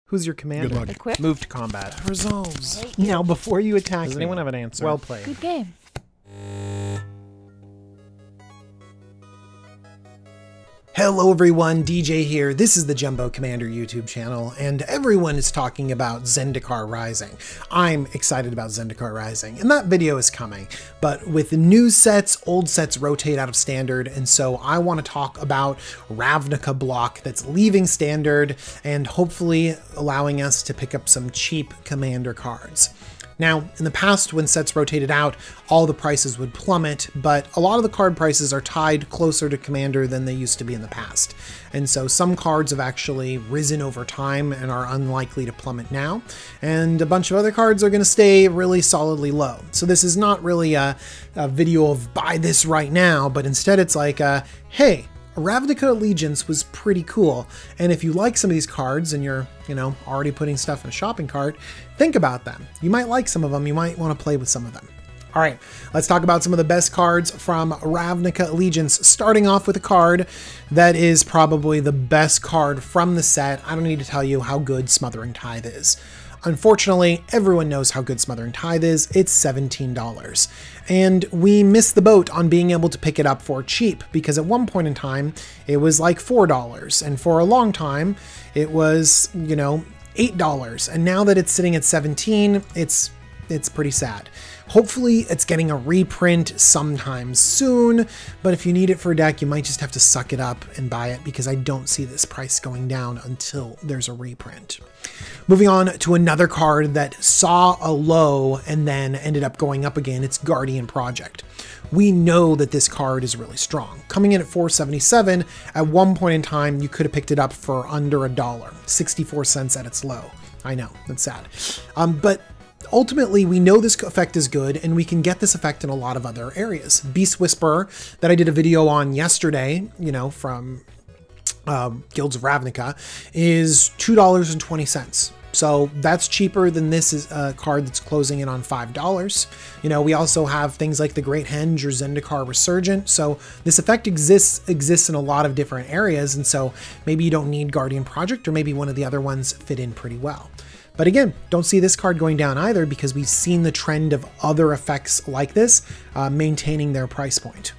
Who's your commander? Good luck. Equip. Move to combat. Resolves. Right. Now, before you attack Does me, anyone have an answer? well played. Good game. Hello everyone, DJ here. This is the Jumbo Commander YouTube channel, and everyone is talking about Zendikar Rising. I'm excited about Zendikar Rising, and that video is coming. But with new sets, old sets rotate out of Standard, and so I want to talk about Ravnica block that's leaving Standard, and hopefully allowing us to pick up some cheap Commander cards. Now, in the past, when sets rotated out, all the prices would plummet, but a lot of the card prices are tied closer to Commander than they used to be in the past. And so some cards have actually risen over time and are unlikely to plummet now, and a bunch of other cards are going to stay really solidly low. So this is not really a video of buy this right now, but instead it's like, hey, Ravnica Allegiance was pretty cool, and if you like some of these cards and you're, already putting stuff in a shopping cart, think about them. You might like some of them, you might want to play with some of them. All right, let's talk about some of the best cards from Ravnica Allegiance, starting off with a card that is probably the best card from the set. I don't need to tell you how good Smothering Tithe is. Unfortunately, everyone knows how good Smothering Tithe is. It's $17. And we missed the boat on being able to pick it up for cheap, because at one point in time, it was like $4. And for a long time, it was, $8. And now that it's sitting at 17, it's pretty sad. Hopefully it's getting a reprint sometime soon, but if you need it for a deck, you might just have to suck it up and buy it, because I don't see this price going down until there's a reprint. Moving on to another card that saw a low and then ended up going up again, it's Guardian Project. We know that this card is really strong. Coming in at $4.77, at one point in time, you could have picked it up for under $1, 64 cents at its low. I know, that's sad. But ultimately, we know this effect is good, and we can get this effect in a lot of other areas. Beast Whisperer, that I did a video on yesterday, from Guilds of Ravnica, is $2.20. So that's cheaper than this is a card that's closing in on $5. We also have things like the Great Henge or Zendikar Resurgent. So this effect exists in a lot of different areas, and so maybe you don't need Guardian Project, or maybe one of the other ones fit in pretty well. But again, don't see this card going down either, because we've seen the trend of other effects like this maintaining their price point.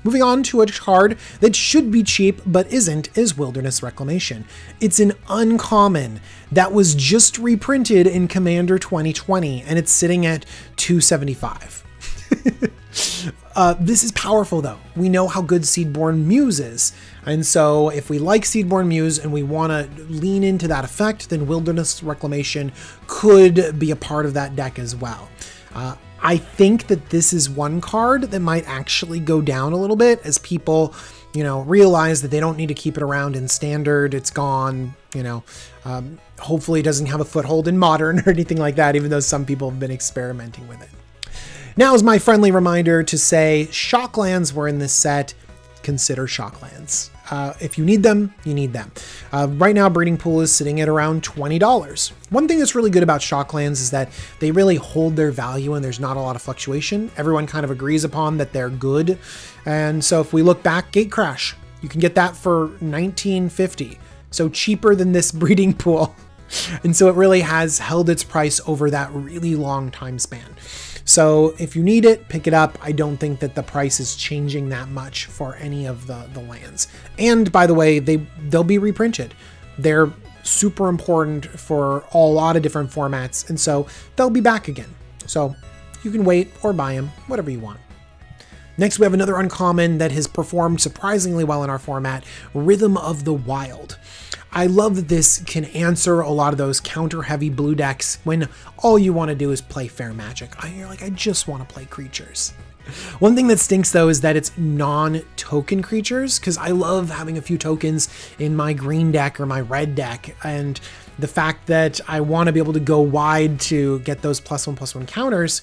Moving on to a card that should be cheap but isn't is Wilderness Reclamation. It's an uncommon that was just reprinted in Commander 2020, and it's sitting at $2.75. This is powerful though. We know how good Seedborn Muse is. And so if we like Seedborn Muse and we want to lean into that effect, then Wilderness Reclamation could be a part of that deck as well. I think that this is one card that might actually go down a little bit as people, realize that they don't need to keep it around in Standard. It's gone, hopefully it doesn't have a foothold in Modern or anything like that, even though some people have been experimenting with it. Now is my friendly reminder to say Shocklands were in this set. Consider Shocklands. If you need them, you need them. Right now, Breeding Pool is sitting at around $20. One thing that's really good about Shocklands is that they really hold their value and there's not a lot of fluctuation. Everyone kind of agrees upon that they're good. And so if we look back, Gatecrash, you can get that for $19.50. So cheaper than this Breeding Pool. And so it really has held its price over that really long time span. So if you need it, pick it up. I don't think that the price is changing that much for any of the lands. And by the way, they'll be reprinted. They're super important for a lot of different formats, and so they'll be back again. So you can wait or buy them, whatever you want. Next, we have another uncommon that has performed surprisingly well in our format, Rhythm of the Wild. I love that this can answer a lot of those counter-heavy blue decks when all you want to do is play Fair Magic. You're like, I just want to play creatures. One thing that stinks though is that it's non-token creatures, because I love having a few tokens in my green deck or my red deck, and the fact that I want to be able to go wide to get those +1/+1 counters,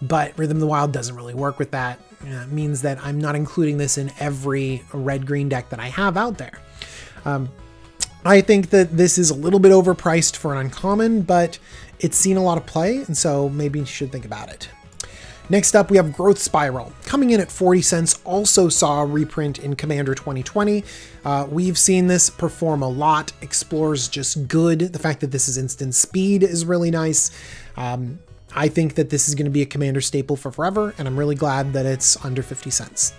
but Rhythm of the Wild doesn't really work with that. It means that I'm not including this in every red-green deck that I have out there. I think that this is a little bit overpriced for an uncommon, but it's seen a lot of play, and so maybe you should think about it. Next up, we have Growth Spiral. Coming in at 40 cents, also saw a reprint in Commander 2020. We've seen this perform a lot. Explores just good. The fact that this is instant speed is really nice. I think that this is going to be a Commander staple for forever, and I'm really glad that it's under 50 cents.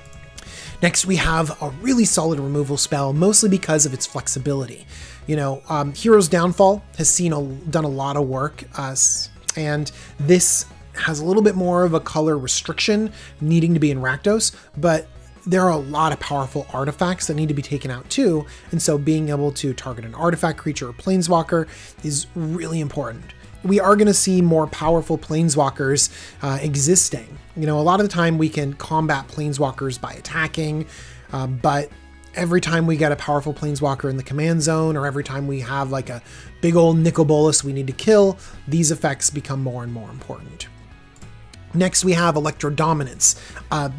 Next, we have a really solid removal spell, mostly because of its flexibility. You know, Hero's Downfall has done a lot of work, and this has a little bit more of a color restriction needing to be in Rakdos, but there are a lot of powerful artifacts that need to be taken out too, and so being able to target an artifact creature or planeswalker is really important. We are going to see more powerful planeswalkers existing. You know, a lot of the time we can combat planeswalkers by attacking, but every time we get a powerful planeswalker in the command zone, or every time we have like a big old Nicol Bolas we need to kill, these effects become more and more important. Next, we have Electrodominance.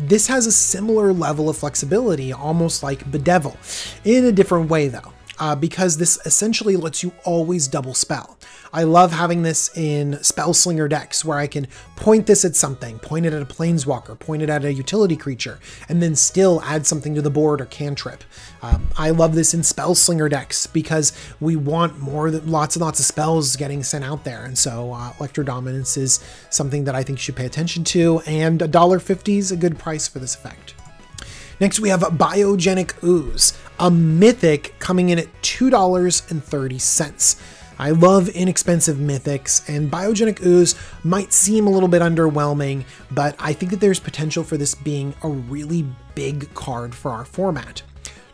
This has a similar level of flexibility, almost like Bedevil, in a different way though. Because this essentially lets you always double spell. I love having this in Spellslinger decks where I can point this at something, point it at a planeswalker, point it at a utility creature, and then still add something to the board or cantrip. I love this in Spellslinger decks because we want lots and lots of spells getting sent out there, and so Electrodominance is something that I think you should pay attention to, and $1.50 is a good price for this effect. Next, we have Biogenic Ooze, a mythic coming in at $2.30. I love inexpensive mythics, and Biogenic Ooze might seem a little bit underwhelming, but I think that there's potential for this being a really big card for our format.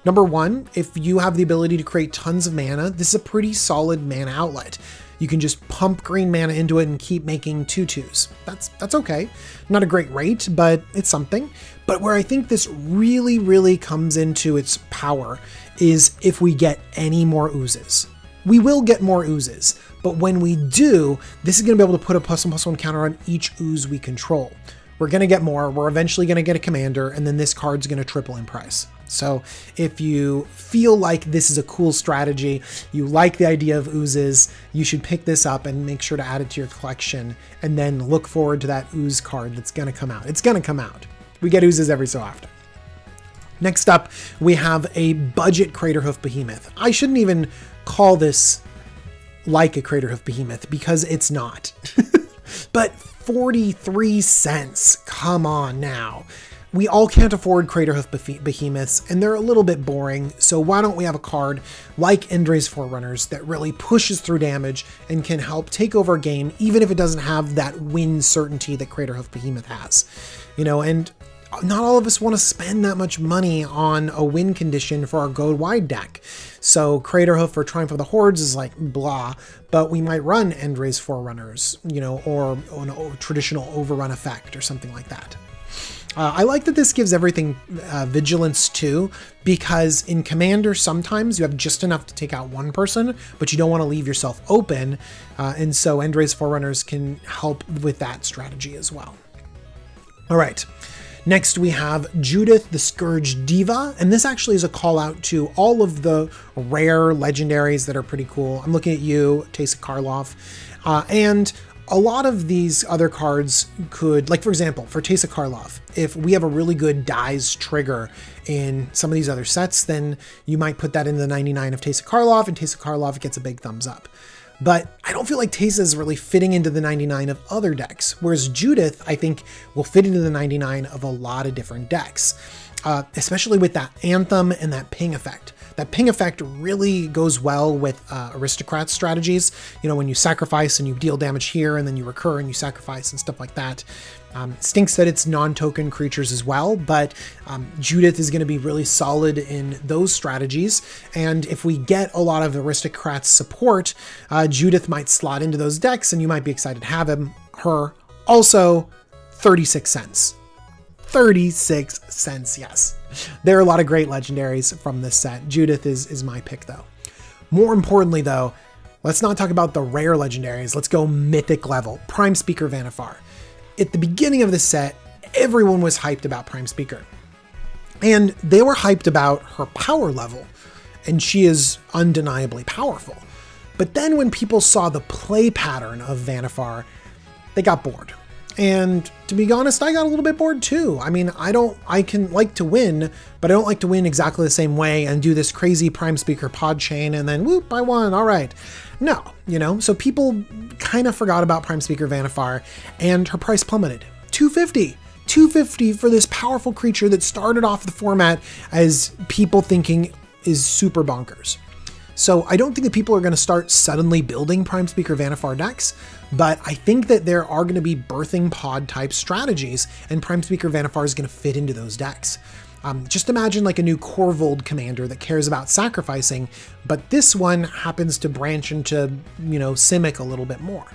Number one, if you have the ability to create tons of mana, this is a pretty solid mana outlet. You can just pump green mana into it and keep making 2/2s. That's okay. Not a great rate, but it's something. But where I think this really, really comes into its power is if we get any more oozes. We will get more oozes, but when we do, this is going to be able to put a +1/+1 counter on each ooze we control. We're going to get more, we're eventually going to get a commander, and then this card's going to triple in price. So if you feel like this is a cool strategy, you like the idea of oozes, you should pick this up and make sure to add it to your collection, and then look forward to that ooze card that's going to come out. It's going to come out. We get oozes every so often. Next up, we have a budget Craterhoof Behemoth. I shouldn't even call this like a Craterhoof Behemoth because it's not. But 43 cents, come on now. We all can't afford Craterhoof Behemoths, and they're a little bit boring, so why don't we have a card like Endra's Forerunners that really pushes through damage and can help take over a game, even if it doesn't have that win certainty that Craterhoof Behemoth has. You know, and not all of us want to spend that much money on a win condition for our go wide deck. So Craterhoof or Triumph of the Hordes is like blah, but we might run Endra's Forerunners, you know, or a traditional overrun effect or something like that. I like that this gives everything vigilance too, because in Commander sometimes you have just enough to take out one person, but you don't want to leave yourself open, and so Endra's Forerunners can help with that strategy as well. All right. Next, we have Judith, the Scourge Diva, and this actually is a call out to all of the rare legendaries that are pretty cool. I'm looking at you, Teysa Karlov, and a lot of these other cards could, like for example, for Teysa Karlov, if we have a really good dies trigger in some of these other sets, then you might put that in the 99 of Teysa Karlov, and Teysa Karlov gets a big thumbs up. But I don't feel like Teysa is really fitting into the 99 of other decks, whereas Judith, I think, will fit into the 99 of a lot of different decks, especially with that Anthem and that ping effect. That ping effect really goes well with aristocrat strategies. You know, when you sacrifice and you deal damage here, and then you recur and you sacrifice and stuff like that. Stinks that it's non-token creatures as well, but Judith is going to be really solid in those strategies. And if we get a lot of aristocrats support, Judith might slot into those decks, and you might be excited to have her. Also, 36 cents. 36 cents, yes. There are a lot of great legendaries from this set. Judith is my pick though. More importantly though, let's not talk about the rare legendaries. Let's go mythic level. Prime Speaker Vanafar. At the beginning of this set, everyone was hyped about Prime Speaker. And they were hyped about her power level. And she is undeniably powerful. But then when people saw the play pattern of Vanafar, they got bored. And to be honest, I got a little bit bored too. I mean, I can like to win, but I don't like to win exactly the same way and do this crazy Prime Speaker pod chain and then whoop, I won, all right. No, you know, so people kind of forgot about Prime Speaker Vanafar and her price plummeted. $250 for this powerful creature that started off the format as people thinking is super bonkers. So I don't think that people are going to start suddenly building Prime Speaker Vanafar decks, but I think that there are going to be birthing pod type strategies, and Prime Speaker Vanafar is going to fit into those decks. Just imagine like a new Corvold commander that cares about sacrificing, but this one happens to branch into, you know, Simic a little bit more.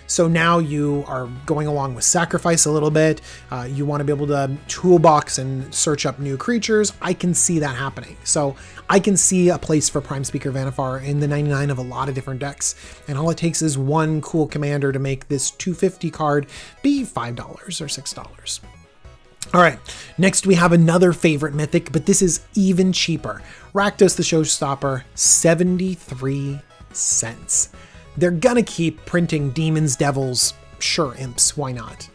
So now you are going along with sacrifice a little bit. You want to be able to toolbox and search up new creatures. I can see that happening. So I can see a place for Prime Speaker Vanafar in the 99 of a lot of different decks. And all it takes is one cool commander to make this $250 card be $5 or $6. All right, next we have another favorite mythic, but this is even cheaper. Rakdos the Showstopper, 73 cents. They're gonna keep printing demons, devils, sure, imps, why not?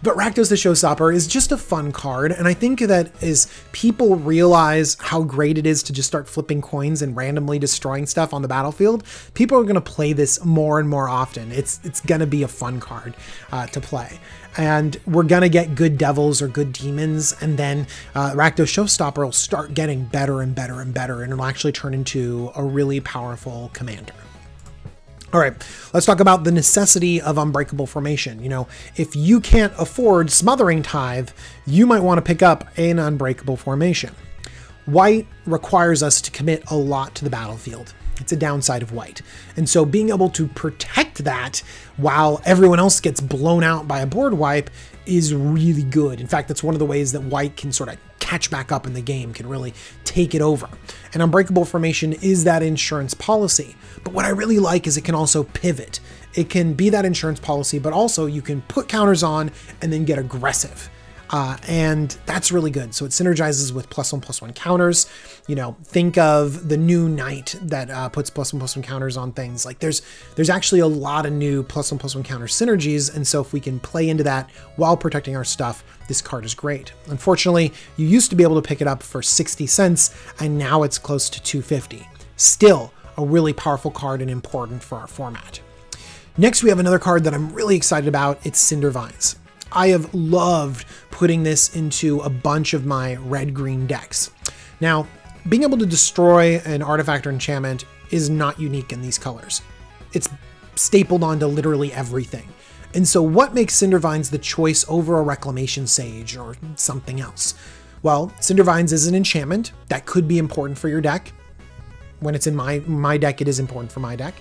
But Rakdos the Showstopper is just a fun card, and I think that as people realize how great it is to just start flipping coins and randomly destroying stuff on the battlefield, people are gonna play this more and more often. It's gonna be a fun card to play. And we're gonna get good devils or good demons, and then Rakdos Showstopper will start getting better and better and better, and it'll actually turn into a really powerful commander. All right, let's talk about the necessity of Unbreakable formation. You know, if you can't afford Smothering Tithe, you might want to pick up an Unbreakable formation. White requires us to commit a lot to the battlefield. It's a downside of white. And so being able to protect that while everyone else gets blown out by a board wipe is really good. In fact, that's one of the ways that white can sort of catch back up in the game, can really take it over. And Unbreakable formation is that insurance policy. But what I really like is it can also pivot. It can be that insurance policy, but also you can put counters on and then get aggressive. And that's really good. So it synergizes with +1/+1 counters. You know, think of the new knight that puts +1/+1 counters on things. Like there's actually a lot of new +1/+1 counter synergies. And so if we can play into that while protecting our stuff, this card is great. Unfortunately, you used to be able to pick it up for 60 cents and now it's close to 250. Still a really powerful card and important for our format. Next, we have another card that I'm really excited about. It's Cinder Vines. I have loved putting this into a bunch of my red-green decks. Now, being able to destroy an artifact or enchantment is not unique in these colors. It's stapled onto literally everything. And so what makes Cinder Vines the choice over a Reclamation Sage or something else? Well, Cinder Vines is an enchantment that could be important for your deck. When it's in my deck, it is important for my deck.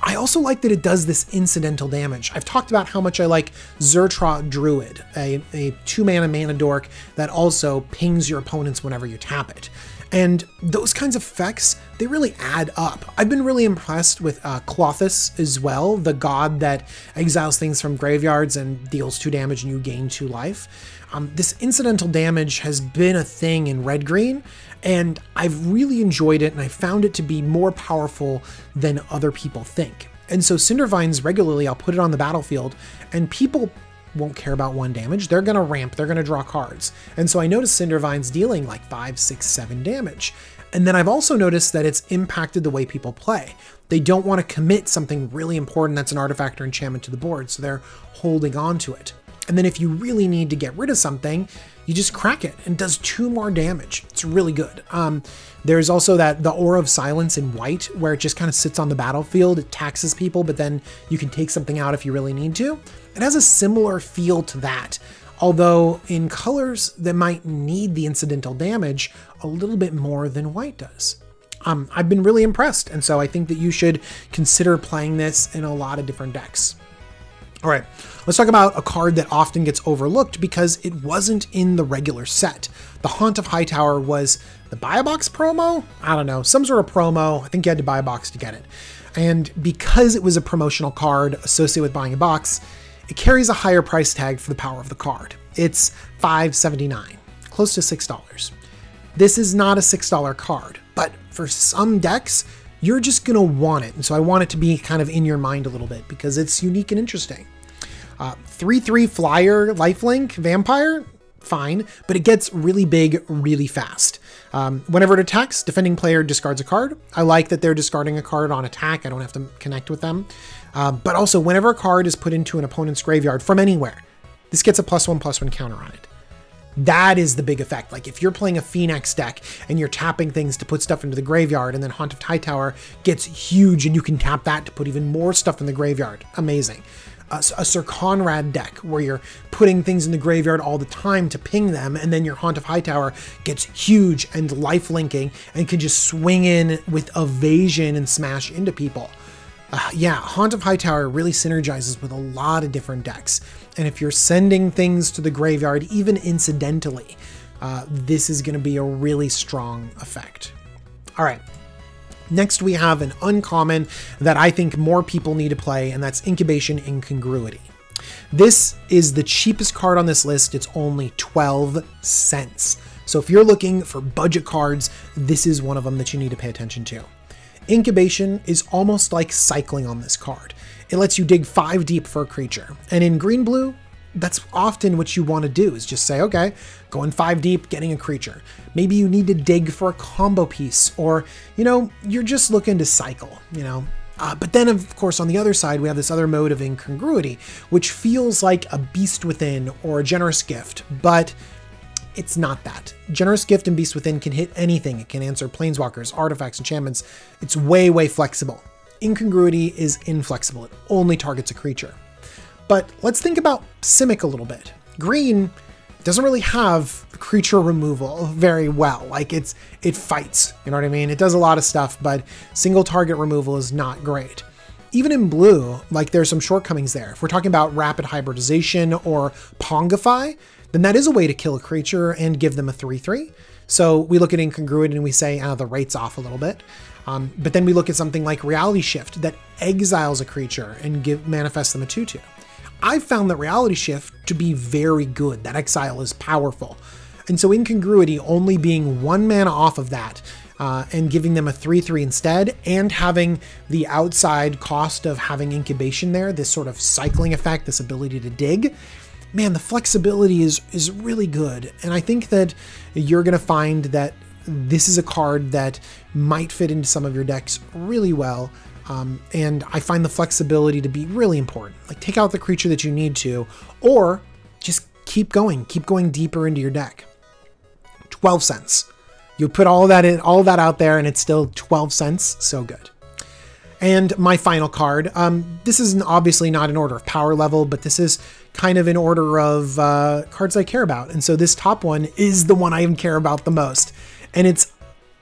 I also like that it does this incidental damage. I've talked about how much I like Zertrot Druid, a 2-mana mana dork that also pings your opponents whenever you tap it. And those kinds of effects, they really add up. I've been really impressed with Klothys as well, the god that exiles things from graveyards and deals 2 damage and you gain 2 life. This incidental damage has been a thing in red-green, and I've really enjoyed it, and I found it to be more powerful than other people think. And so Cinder Vines, regularly, I'll put it on the battlefield, and people won't care about 1 damage. They're going to ramp, they're going to draw cards. And so I noticed Cinder Vines dealing like 5, 6, 7 damage. And then I've also noticed that it's impacted the way people play. They don't want to commit something really important that's an artifact or enchantment to the board, so they're holding on to it. And then if you really need to get rid of something, you just crack it and it does 2 more damage. It's really good. There's also the Aura of Silence in white, where it just kind of sits on the battlefield. It taxes people, but then you can take something out if you really need to. It has a similar feel to that, although in colors that might need the incidental damage a little bit more than white does. I've been really impressed, and so I think that you should consider playing this in a lot of different decks. All right, let's talk about a card that often gets overlooked because it wasn't in the regular set. The Haunt of Hightower was the Buy a Box promo? I don't know, some sort of promo. I think you had to buy a box to get it. And because it was a promotional card associated with buying a box, it carries a higher price tag for the power of the card. It's $5.79, close to $6. This is not a $6 card, but for some decks, you're just gonna want it. And so I want it to be kind of in your mind a little bit because it's unique and interesting. 3/3 flyer lifelink vampire, fine, but it gets really big really fast. Whenever it attacks, defending player discards a card. I like that they're discarding a card on attack. I don't have to connect with them. But also, whenever a card is put into an opponent's graveyard from anywhere, this gets a +1/+1 counter on it. That is the big effect. Like if you're playing a Phoenix deck and you're tapping things to put stuff into the graveyard, and then Haunt of Hightower gets huge and you can tap that to put even more stuff in the graveyard. Amazing. A Sir Conrad deck where you're putting things in the graveyard all the time to ping them, and then your Haunt of Hightower gets huge and lifelinking and can just swing in with evasion and smash into people. Yeah, Haunt of Hightower really synergizes with a lot of different decks. And if you're sending things to the graveyard, even incidentally, this is going to be a really strong effect. All right. Next, we have an uncommon that I think more people need to play, and that's Incubation Incongruity. This is the cheapest card on this list. It's only 12 cents. So if you're looking for budget cards, this is one of them that you need to pay attention to. Incubation is almost like cycling on this card. It lets you dig 5 deep for a creature. And in green-blue, that's often what you want to do, is just say, okay, going 5 deep, getting a creature. Maybe you need to dig for a combo piece, or, you know, you're just looking to cycle, you know. But then, of course, on the other side, we have this other mode of Incongruity, which feels like a Beast Within or a Generous Gift, but it's not that. Generous Gift and Beast Within can hit anything. It can answer planeswalkers, artifacts, enchantments. It's way, way flexible. Incongruity is inflexible. It only targets a creature. But let's think about Simic a little bit. Green doesn't really have creature removal very well. Like it fights, you know what I mean? It does a lot of stuff, but single target removal is not great. Even in blue, like there's some shortcomings there. If we're talking about rapid hybridization or Pongify, then that is a way to kill a creature and give them a 3/3. So we look at Incongruity and we say, the rate's off a little bit. But then we look at something like Reality Shift that exiles a creature and manifests them a 2/2. I've found that Reality Shift to be very good. That exile is powerful. And so Incongruity only being 1 mana off of that and giving them a 3/3 instead, and having the outside cost of having Incubation there, this sort of cycling effect, this ability to dig, man, the flexibility is really good. And I think that you're going to find that this is a card that might fit into some of your decks really well. And I find the flexibility to be really important. Like take out the creature that you need to, or just keep going deeper into your deck. 12 cents. You put all that out there and it's still 12 cents. So good. And my final card, this is obviously not in order of power level, but this is kind of in order of cards I care about. And so this top one is the one I even care about the most, and it's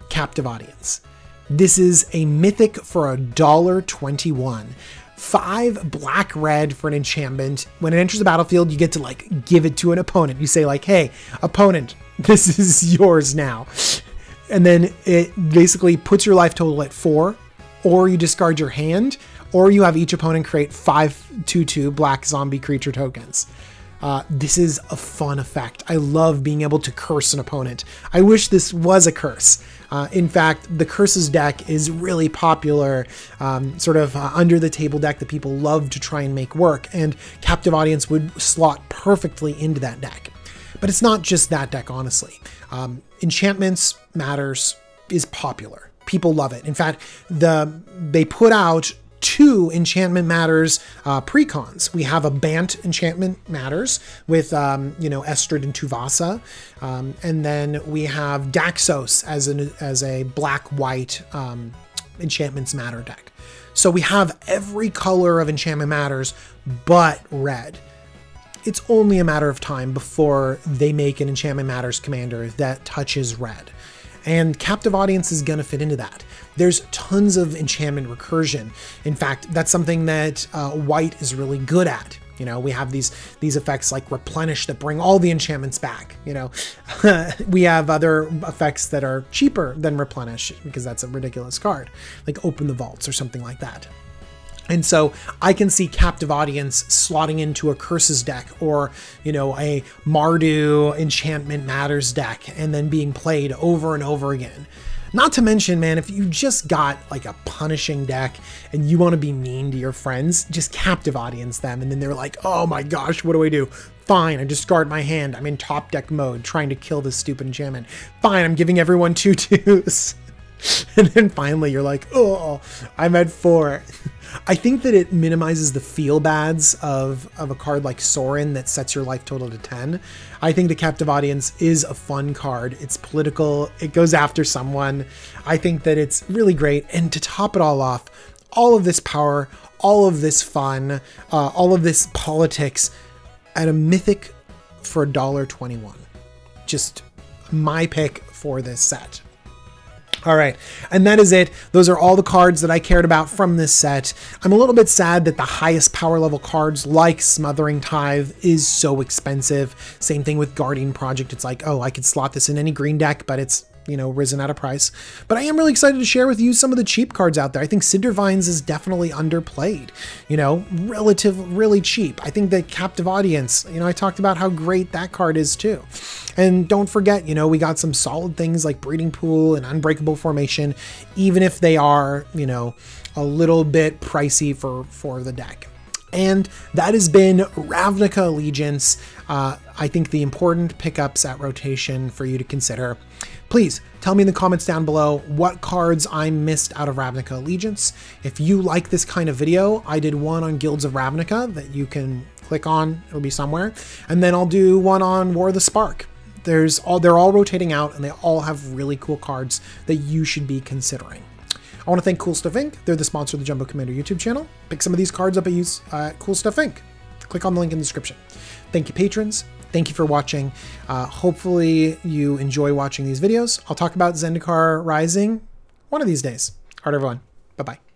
Captive Audience. This is a mythic for $1.21. 5 black-red for an enchantment. When it enters the battlefield, you get to like give it to an opponent. You say like, hey, opponent, this is yours now. And then it basically puts your life total at 4, or you discard your hand, or you have each opponent create 5 2/2 black zombie creature tokens. This is a fun effect. I love being able to curse an opponent. I wish this was a curse. In fact, the curses deck is really popular, sort of under the table deck that people love to try and make work, and Captive Audience would slot perfectly into that deck. But it's not just that deck, honestly. Enchantments Matters is popular. People love it. In fact, they put out 2 Enchantment Matters precons. We have a Bant Enchantment Matters with, Estrid and Tuvasa. And then we have Daxos as a black-white Enchantments Matter deck. So we have every color of Enchantment Matters but red. It's only a matter of time before they make an Enchantment Matters commander that touches red. And Captive Audience is going to fit into that. There's tons of enchantment recursion. In fact, that's something that white is really good at. You know, we have these effects like Replenish that bring all the enchantments back. You know, we have other effects that are cheaper than Replenish because that's a ridiculous card, like Open the Vaults or something like that. And so I can see Captive Audience slotting into a Curses deck, or, a Mardu Enchantment Matters deck, and then being played over and over again. Not to mention, man, if you just got like a punishing deck and you want to be mean to your friends, just captive audience them. And then they're like, oh my gosh, what do I do? Fine, I discard my hand. I'm in top deck mode trying to kill this stupid enchantment. Fine, I'm giving everyone 2/2s. And then finally you're like, oh, I'm at 4. I think that it minimizes the feel bads of a card like Sorin that sets your life total to 10. I think the Captive Audience is a fun card. It's political. It goes after someone. I think that it's really great. And to top it all off, all of this power, all of this fun, all of this politics at a mythic for $1.21. Just my pick for this set. All right, and that is it. Those are all the cards that I cared about from this set. I'm a little bit sad that the highest power level cards like Smothering Tithe is so expensive. Same thing with Guardian Project. It's like, oh, I could slot this in any green deck, but it's, you know, risen out of price. But I am really excited to share with you some of the cheap cards out there. I think Cinder Vines is definitely underplayed, you know, really cheap. I think the Captive Audience, you know, I talked about how great that card is too. And don't forget, you know, we got some solid things like Breeding Pool and Unbreakable Formation, even if they are, you know, a little bit pricey for the deck. And that has been Ravnica Allegiance. I think the important pickups at rotation for you to consider. Please tell me in the comments down below what cards I missed out of Ravnica Allegiance. If you like this kind of video, I did one on Guilds of Ravnica that you can click on. It'll be somewhere. And then I'll do one on War of the Spark. They're all rotating out and they all have really cool cards that you should be considering. I want to thank Cool Stuff Inc. They're the sponsor of the Jumbo Commander YouTube channel. Pick some of these cards up at Cool Stuff Inc. Click on the link in the description. Thank you, patrons. Thank you for watching. Hopefully you enjoy watching these videos. I'll talk about Zendikar Rising one of these days. All right, everyone. Bye-bye.